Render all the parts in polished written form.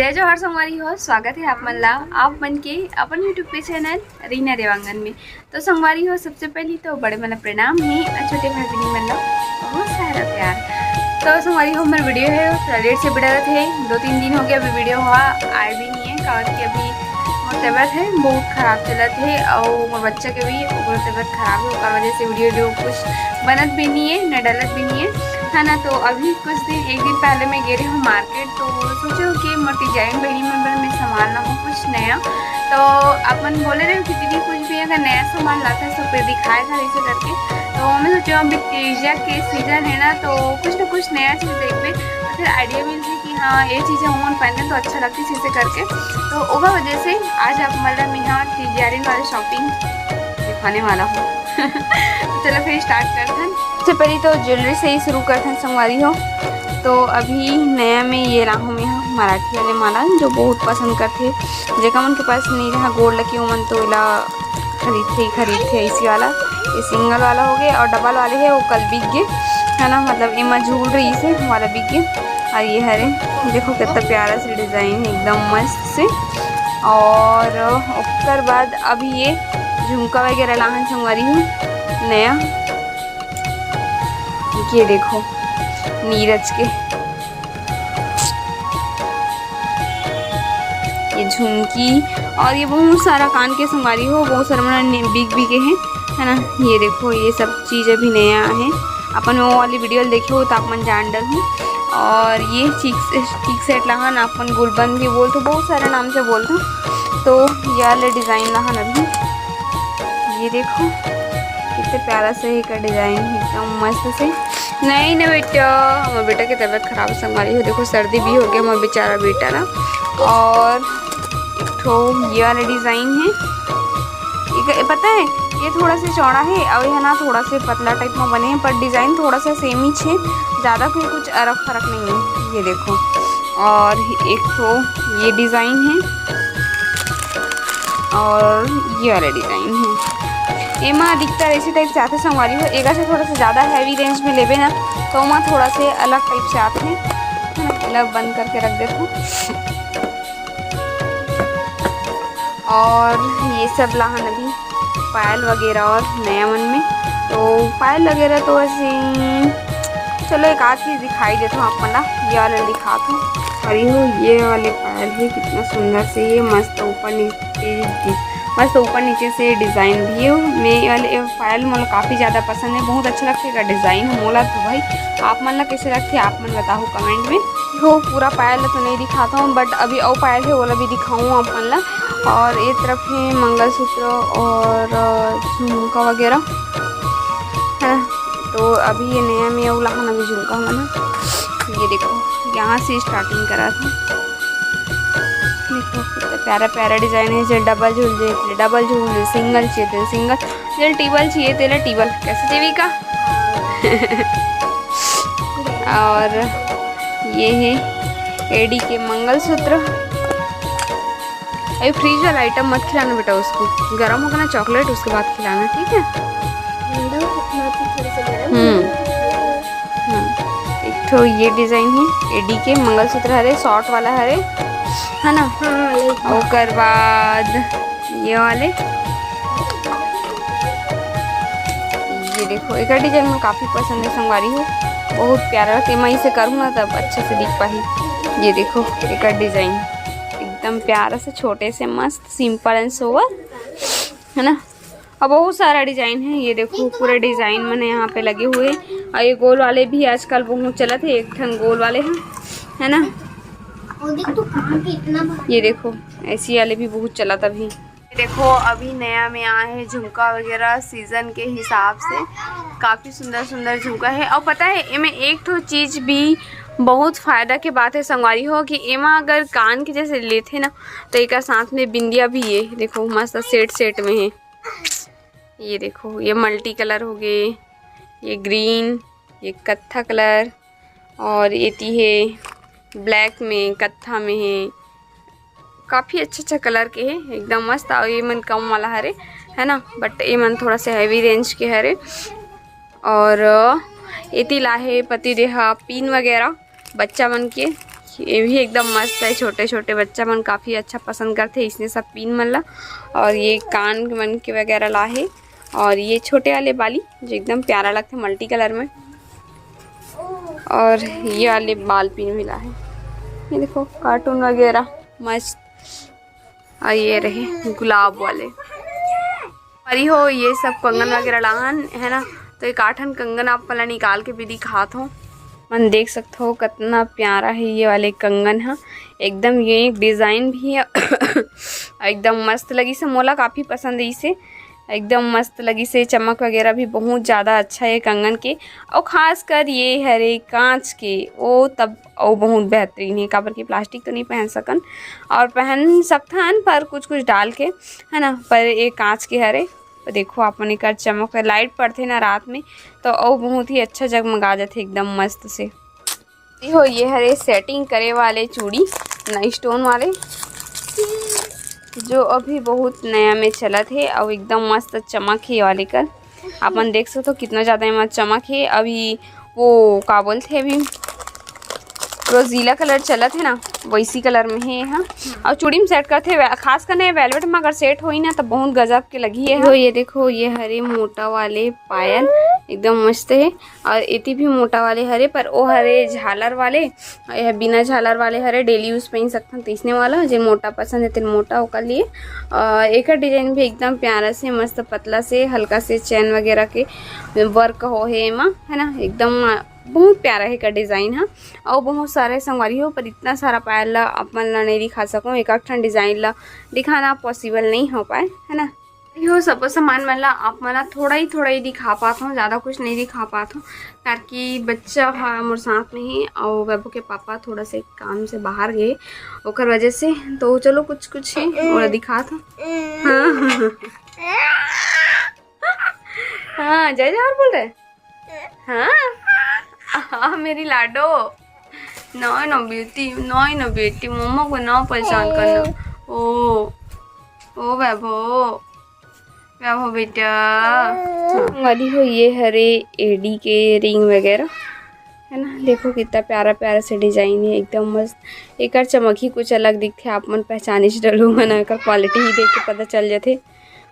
जय जोहार संगवारी हो। स्वागत है आप मन ला आप मन के अपन यूट्यूब पे चैनल रीना देवांगन में। तो संगवारी हो, सबसे पहले तो बड़े मन प्रणाम है और छोटे भाई बहनी मन ला बहुत सारा प्यार। तो संगवारी हो, हमारे वीडियो है थोड़ा लेट से बढ़ा थे, 2-3 दिन हो गया अभी वीडियो हुआ आए भी नहीं है, कारण कि अभी तबियत है बहुत ख़राब चलत है और मोर बच्चा के भी तबियत खराब है, और वजह से वीडियो कुछ बनत भी नहीं है न डलत भी नहीं है ना। तो अभी कुछ दिन एक दिन पहले मैं गई हूँ मार्केट, तो सोचो कि मोर डिजाइन बहनी में मैं सामान लाऊँ कुछ नया। तो अपन बोले रहे कि दीदी कुछ भी अगर नया सामान लाता है तो फिर दिखाए था ऐसे करके। तो मैं सोचा अभी तीजा के सीजन है ना, तो कुछ ना कुछ नया चीज़ देखते तो फिर आइडिया मिलती कि हाँ ये चीज़ें हम पहने तो अच्छा लगती है इसे करके। तो उस वजह से आज आप मतलब मैं यहाँ तीजारिन वाले शॉपिंग दिखाने वाला हूँ। तो चलो फिर स्टार्ट करते हैं। सबसे पहले तो ज्वेलरी से ही शुरू करते हैं संगवारी हो। तो अभी नया में ये राहू में है मराठी वाले माला जो बहुत पसंद करते, जेका मन के पास नहीं रहा गोल्ड लकी मन तो इला खरीदते इसी वाला। ये सिंगल वाला हो गया और डबल वाले है वो कल बिक गए है ना, मतलब इमा झूल रही से वाला बिक गए। और ये हरे देखो कितना प्यारा से डिज़ाइन है एकदम मस्त से। और उसके बाद अभी ये झुमका वगैरह लाहन संगवारी हूँ नया, ये देखो नीरज के ये झुमकी और ये बहुत सारा कान के संगवारी हो, बहुत सारा मैंने बिग के हैं है ना। ये देखो ये सब चीज़ अभी नया है, अपन वो वाली वीडियो देखे हो तो आप मन जान डर हूँ। और ये चीक सेट लहन अपन गुलबंद भी बोलते, बहुत सारे नाम से बोलते। तो ये वाले डिज़ाइन लहन अभी ये देखो कितने प्यारा से का डिज़ाइन एकदम मस्त से। नहीं ना बेटा, हमारे बेटा की तबीयत खराब संभाली हो, देखो सर्दी भी हो गया हमारा बेचारा बेटा ना। और एक तो ये वाला डिज़ाइन है, ये पता है ये थोड़ा सा चौड़ा है और यह ना थोड़ा सा पतला टाइप में बने हैं, पर डिज़ाइन थोड़ा सा सेम ही है, ज़्यादा कोई कुछ फर्क नहीं है। ये देखो और एक तो ये डिज़ाइन है और ये वाला डिज़ाइन है। एमा अधिकतर ऐसी टाइप से आते संगवारी हो, एक से थोड़ा सा ज़्यादा हैवी रेंज में लेवे ना तो वहाँ थोड़ा से अलग टाइप से आते हैं, अलग बंद करके रख देता हूँ। और ये सब लाहन अभी पायल वगैरह और नया मन में, तो पायल वगैरह तो ऐसे चलो एक आध चीज़ दिखाई देता हूँ आप मला, ये वाले दिखाता हूँ। और ये वाले पायल है कितना सुंदर से, ये मस्त ऊपर नीचे से डिज़ाइन भी है। मैं वाले पायल मतलब काफ़ी ज़्यादा पसंद है, बहुत अच्छा लगता है का डिज़ाइन मोला। तो भाई आप मन ला कैसे लगती है आप मन बताओ कमेंट में। हो पूरा पायल तो नहीं दिखाता हूँ, बट अभी और पायल है वो भी दिखाऊँ आप मन ला। और एक तरफ है मंगलसूत्र और झुमका वगैरह है ना। तो अभी ये नया में उलाहन अभी झुमका है ना, ये देखो यहाँ से स्टार्टिंग करा था। देखो कितना प्यारा प्यारा डिज़ाइन है, जो डबल झूल सिंगल चाहिए थे सिंगल, जो टेबल चाहिए थे टेबल कैसे देवी का। और ये है एडी के मंगलसूत्र। अभी फ्रीज वाला आइटम मत खिलाना बेटा, उसको गर्म होगा ना चॉकलेट उसके बाद खिलाना, ठीक है। एक तो ये डिज़ाइन है एडी के मंगलसूत्र हरे शॉर्ट वाला हरे है ना। और बाद ये वाले ये देखो एक डिज़ाइन में काफ़ी पसंद है संगवारी हो, बहुत प्यारा लगता है। मैं इसे करूँ ना तब अच्छे से दिख पाही। ये देखो एक डिज़ाइन एकदम प्यारा से छोटे से मस्त सिंपल एंड सोवर है ना। अब बहुत सारा डिज़ाइन है, ये देखो पूरे डिज़ाइन मैंने यहाँ पे लगे हुए हैं। और ये गोल वाले भी आजकल बहुत चलत है, एक ठन गोल वाले हैं है ना। ये देखो ऐसी वाले भी बहुत चला था अभी। देखो अभी नया में आए हैं झुमका वगैरह सीजन के हिसाब से, काफ़ी सुंदर सुंदर झुमका है। और पता है इनमें एक तो चीज़ भी बहुत फ़ायदा के बात है संगवारी हो कि एमा अगर कान के जैसे लेते ना तो एक साथ में बिंदिया भी है, देखो मस्त सेट में है। ये देखो ये मल्टी कलर हो गए, ये ग्रीन, ये कत्था कलर, और ये है ब्लैक में कत्था में है, काफ़ी अच्छा कलर के है एकदम मस्त। और ये मन कम वाला हरे है ना, बट ये मन थोड़ा सा हैवी रेंज के हरे। और ये तिला है पति देहा पिन वगैरह बच्चा मन के ये भी एकदम मस्त है, छोटे छोटे बच्चा मन काफ़ी अच्छा पसंद करते, इसने सब पिन मल्ला। और ये कान मन के वगैरह ला है, और ये छोटे वाले बाली जो एकदम प्यारा लगता है मल्टी कलर में, और ये वाले बाल पिन भी ला है। ये देखो कार्टून वगैरह मस्त। और ये रहे गुलाब वाले परी हो, ये सब कंगन वगैरह लाहन है ना। तो एक 8 कंगन आप वाला निकाल के भी दिखात हो, मन देख सकते हो कितना प्यारा है ये वाले कंगन है। एकदम ये डिज़ाइन भी है एकदम मस्त लगी से, मोला काफ़ी पसंद है इसे, एकदम मस्त लगी से। चमक वगैरह भी बहुत ज़्यादा अच्छा है कंगन के, और ख़ास कर ये हरे कांच के वो तब और बहुत बेहतरीन है। काबर की प्लास्टिक तो नहीं पहन सकन, और पहन सकथन पर कुछ कुछ डाल के है ना, पर ये कांच के हरे। देखो अपन एक चमक लाइट पड़ते ना रात में तो और बहुत ही अच्छा जगमगा जाते एकदम मस्त से। हो ये हरे सेटिंग करे वाले चूड़ी ना स्टोन वाले, जो अभी बहुत नया में चलत है, और एकदम मस्त चमक है वाले कर। अपन देख सकते हो कितना ज़्यादा मस्त चमक है। अभी वो का बोलते अभी रोजीला कलर चलत है ना, वैसी कलर में है यहाँ। और चूड़ी में सेट करते खास करने वेलवेट में अगर सेट होई ना तो बहुत गजब के लगी है। तो ये देखो ये हरे मोटा वाले पायल एकदम मस्त है, और इतनी भी मोटा वाले हरे, पर वो हरे झालर वाले, यह बिना झालर वाले हरे डेली यूज़ पहन सकते हैं। तीसने वाला जो मोटा पसंद है तो मोटा होकर लिए। एक डिजाइन भी एकदम प्यारा से मस्त पतला से हल्का से चैन वगैरह के वर्क हो है एमा है ना, एकदम बहुत प्यारा है का डिज़ाइन है। और बहुत सारे संगवारी हो, पर इतना सारा पायल ला अपन ला नहीं दिखा सकूँ, एक ठन डिज़ाइन ला दिखाना पॉसिबल नहीं हो पाए है ना। यो सब सामान मतलब आप मला थोड़ा ही दिखा पाता हूँ, ज़्यादा कुछ नहीं दिखा पाता हूँ, ताकि बच्चा हाँ मोर साथ में ही, और बाबू के पापा थोड़ा से काम से बाहर गए ओकर वजह से। तो चलो कुछ कुछ है और दिखा था। हाँ जय जय और बोल रहे हाँ मेरी लाडो, नौ ना बेटी मम्मा को ना परेशान करना। ओ वैभव बेटा वाली हो ये हरे एडी के रिंग वगैरह है ना। देखो कितना प्यारा प्यारा से डिजाइन है, एकदम मस्त। एक चमक ही कुछ अलग दिखते, आप मन पहचाने से डलो ना, का क्वालिटी ही देख के पता चल जाते।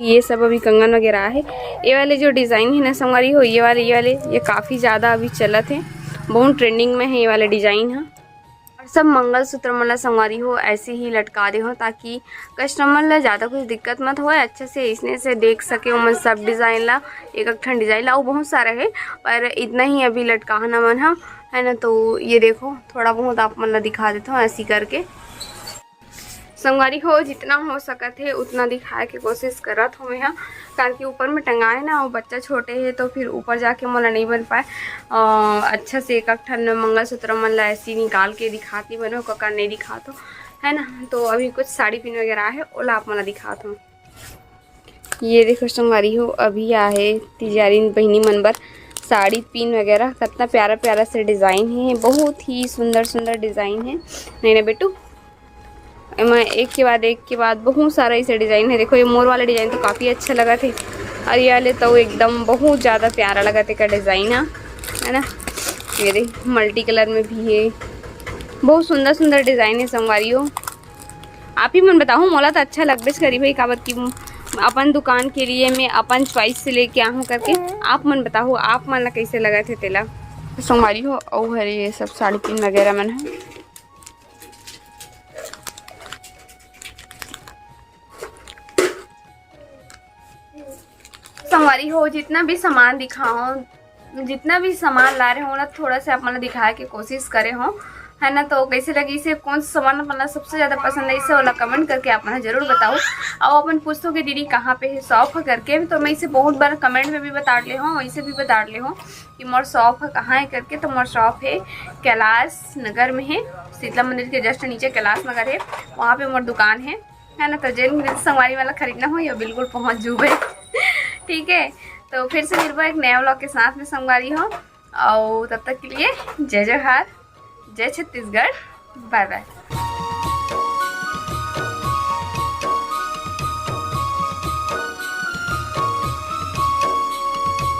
ये सब अभी कंगन वगैरह है। ये वाले जो डिज़ाइन है ना संगवारी हो, ये वाले ये काफ़ी ज़्यादा अभी चलत है, बहुत ट्रेंडिंग में है ये वाले डिज़ाइन है। और सब मंगलसूत्र मतलब संगवारी हो ऐसे ही लटका दे हो, ताकि कस्टमर ला ज़्यादा कुछ दिक्कत मत हो, अच्छे से इसने से देख सके मन सब डिज़ाइन ला, एक ठन डिज़ाइन ला वो बहुत सारा है, पर इतना ही अभी लटकाना मन है ना। तो ये देखो थोड़ा बहुत आप मन ला दिखा देता हूँ ऐसी करके। संगवारी हो जितना हो सकत है उतना दिखाए के कोशिश करत हो मैं, कारण कि ऊपर में टंगाए ना और बच्चा छोटे है तो फिर ऊपर जाके मोला नहीं बन पाए। अच्छा से एक ठन मंगलसूत्र मन ला ऐसी निकाल के दिखाती बनो, ककर नहीं दिखाता है ना। तो अभी कुछ साड़ी पिन वगैरह है ओला आप मला दिखाता हूँ। ये देखो संगवारी हो अभी आहे तिजारी बहनी मनबर साड़ी पिन वगैरह, कितना प्यारा प्यारा से डिज़ाइन है, बहुत ही सुंदर सुंदर डिज़ाइन है। नहीं ना बेटू, मैं एक के बाद बहुत सारा इसे डिज़ाइन है। देखो ये मोर वाला डिज़ाइन तो काफ़ी अच्छा लगा थे, और ये वाले तो एकदम बहुत ज़्यादा प्यारा लगा थे का डिज़ाइन है ना। ये देख मल्टी कलर में भी है, बहुत सुंदर सुंदर डिज़ाइन है संगवारी हो। आप ही मन बताओ, मोला तो अच्छा लगबे करी भाई, काबर की अपन दुकान के लिए मैं अपन चॉइस से लेके आऊँ करके। आप मन बताओ आप मन ला कैसे लगा थे तेला संगवारी हो। और हरे ये सब साड़ी पिन वगैरह मन है। संगवारी हो जितना भी सामान दिखाओ, जितना भी सामान ला रहे हो ना, थोड़ा सा आप मतलब दिखाए के कोशिश करे हो है ना। तो कैसे लगी इसे, कौन सा सामान अपना सबसे ज़्यादा पसंद है, इसे वाला कमेंट करके आप मुझे ज़रूर बताओ। और अपन पूछते हो कि दीदी कहाँ पे है शॉप है करके, तो मैं इसे बहुत बार कमेंट में भी बता ले हूँ, वैसे भी बता ले हूँ कि मोर शॉप है कहाँ है करके। तो मोर शॉप है कैलाश नगर में है, शीतला मंदिर के जस्ट नीचे कैलाश नगर है, वहाँ पे मोर दुकान है ना। तो जिन संगवारी वाला खरीदना हो या बिल्कुल पहुँच जूबे ठीक है। तो फिर से मिलबो एक नया व्लॉग के साथ में संगवारी हो, और तब तक के लिए जय जय भारत, जय छत्तीसगढ़, बाय बाय।